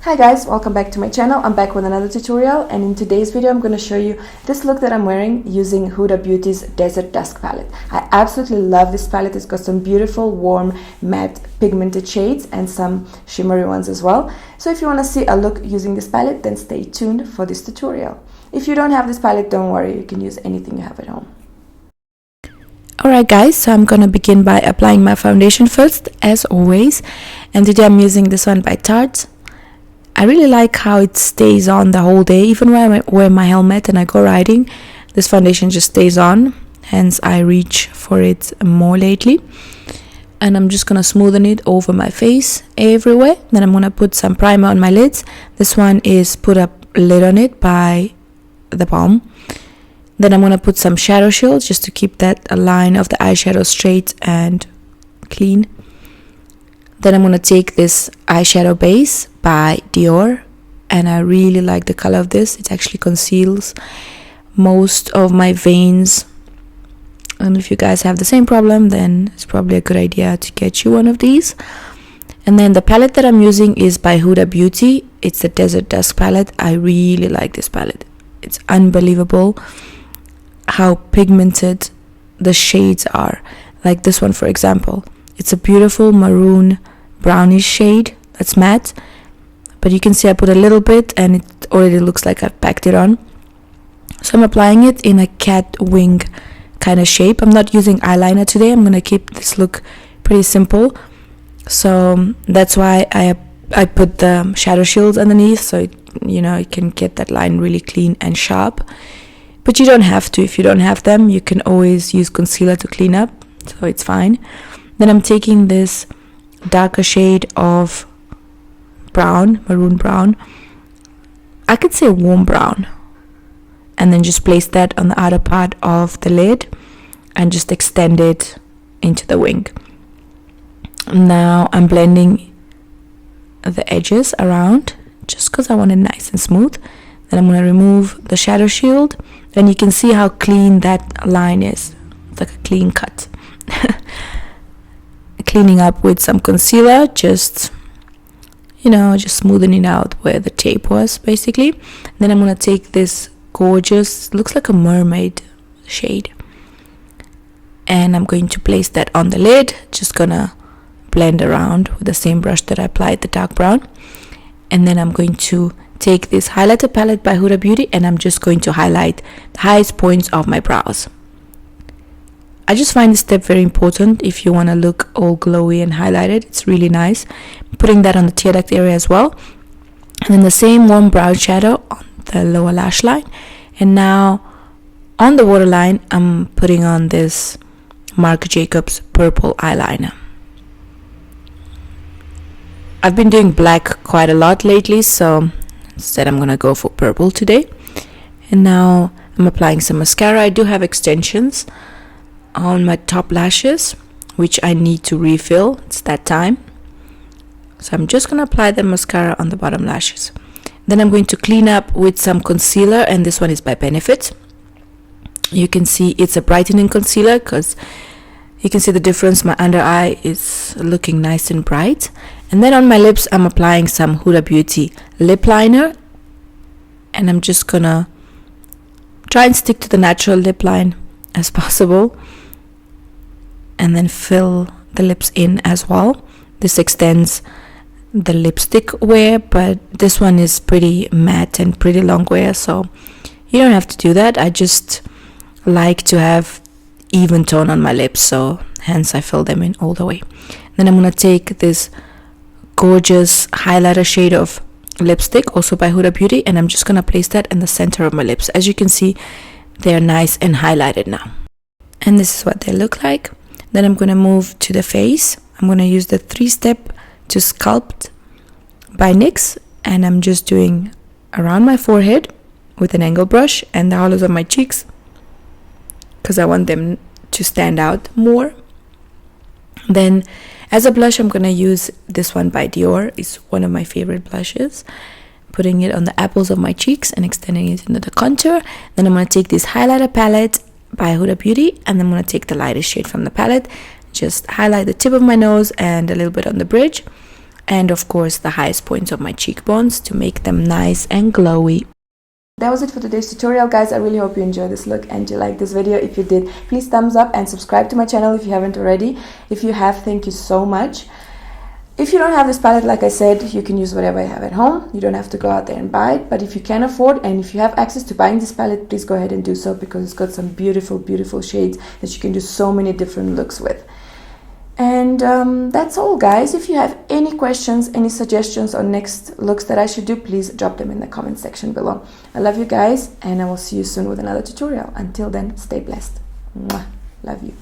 Hi guys, welcome back to my channel. I'm back with another tutorial, and in today's video I'm going to show you this look that I'm wearing using Huda Beauty's Desert Dusk palette. I absolutely love this palette. It's got some beautiful warm matte pigmented shades and some shimmery ones as well. So if you want to see a look using this palette, then stay tuned for this tutorial. If you don't have this palette, don't worry, you can use anything you have at home. Alright guys, so I'm gonna begin by applying my foundation first, as always, and today I'm using this one by Tarte. I really like how it stays on the whole day. Even when I wear my helmet and I go riding, this foundation just stays on, hence I reach for it more lately. And I'm just gonna smoothen it over my face everywhere. Then I'm gonna put some primer on my lids. This one is Put a Lid on It by the Balm. Then I'm gonna put some shadow shield just to keep that line of the eyeshadow straight and clean. Then I'm gonna take this eyeshadow base by Dior, and I really like the color of this. It actually conceals most of my veins, and if you guys have the same problem, then it's probably a good idea to get you one of these. And then the palette that I'm using is by Huda Beauty. It's the Desert Dusk palette. I really like this palette. It's unbelievable how pigmented the shades are. Like this one, for example, it's a beautiful maroon brownish shade that's matte, but you can see I put a little bit and it already looks like I've packed it on. So I'm applying it in a cat wing kind of shape. I'm not using eyeliner today. I'm gonna keep this look pretty simple, so that's why I put the shadow shields underneath, so it can get that line really clean and sharp. But you don't have to. If you don't have them, you can always use concealer to clean up, so it's fine. Then I'm taking this darker shade of brown, maroon brown, I could say warm brown, and then just place that on the outer part of the lid and just extend it into the wing. Now I'm blending the edges around just because I want it nice and smooth. Then I'm going to remove the shadow shield, and you can see how clean that line is. It's like a clean cut. Cleaning up with some concealer, just smoothing it out where the tape was, basically. Then I'm going to take this gorgeous, looks like a mermaid shade, and I'm going to place that on the lid. Just gonna blend around with the same brush that I applied the dark brown. And then I'm going to take this highlighter palette by Huda Beauty, and I'm just going to highlight the highest points of my brows. I just find this step very important if you want to look all glowy and highlighted. It's really nice. Putting that on the tear duct area as well. And then the same warm brown shadow on the lower lash line. And now on the waterline, I'm putting on this Marc Jacobs purple eyeliner. I've been doing black quite a lot lately, so instead I'm going to go for purple today. And now I'm applying some mascara. I do have extensions on my top lashes, which I need to refill. It's that time. So I'm just going to apply the mascara on the bottom lashes. Then I'm going to clean up with some concealer, and this one is by Benefit. You can see it's a brightening concealer because you can see the difference. My under eye is looking nice and bright. And then on my lips, I'm applying some Huda Beauty lip liner, and I'm just gonna try and stick to the natural lip line as possible, and then fill the lips in as well. This extends the lipstick wear, but this one is pretty matte and pretty long wear, so you don't have to do that. I just like to have even tone on my lips, so hence I fill them in all the way. Then I'm gonna take this gorgeous highlighter shade of lipstick, also by Huda Beauty, and I'm just gonna place that in the center of my lips. As you can see, they're nice and highlighted now, and this is what they look like. Then I'm gonna move to the face. I'm gonna use the 3-step to sculpt by NYX, and I'm just doing around my forehead with an angle brush and the hollows of my cheeks because I want them to stand out more. Then as a blush, I'm gonna use this one by Dior. It's one of my favorite blushes. Putting it on the apples of my cheeks and extending it into the contour. Then I'm gonna take this highlighter palette by Huda Beauty, and I'm gonna take the lightest shade from the palette, just highlight the tip of my nose and a little bit on the bridge. and of course the highest points of my cheekbones to make them nice and glowy. That was it for today's tutorial, guys. I really hope you enjoyed this look and you liked this video. If you did, please thumbs up and subscribe to my channel if you haven't already. If you have, thank you so much. If you don't have this palette, like I said, you can use whatever you have at home. You don't have to go out there and buy it. But if you can afford and if you have access to buying this palette, please go ahead and do so, because it's got some beautiful, beautiful shades that you can do so many different looks with. And that's all, guys. If you have any questions, any suggestions on next looks that I should do, please drop them in the comment section below. I love you guys, and I will see you soon with another tutorial. Until then, stay blessed. Mwah. Love you.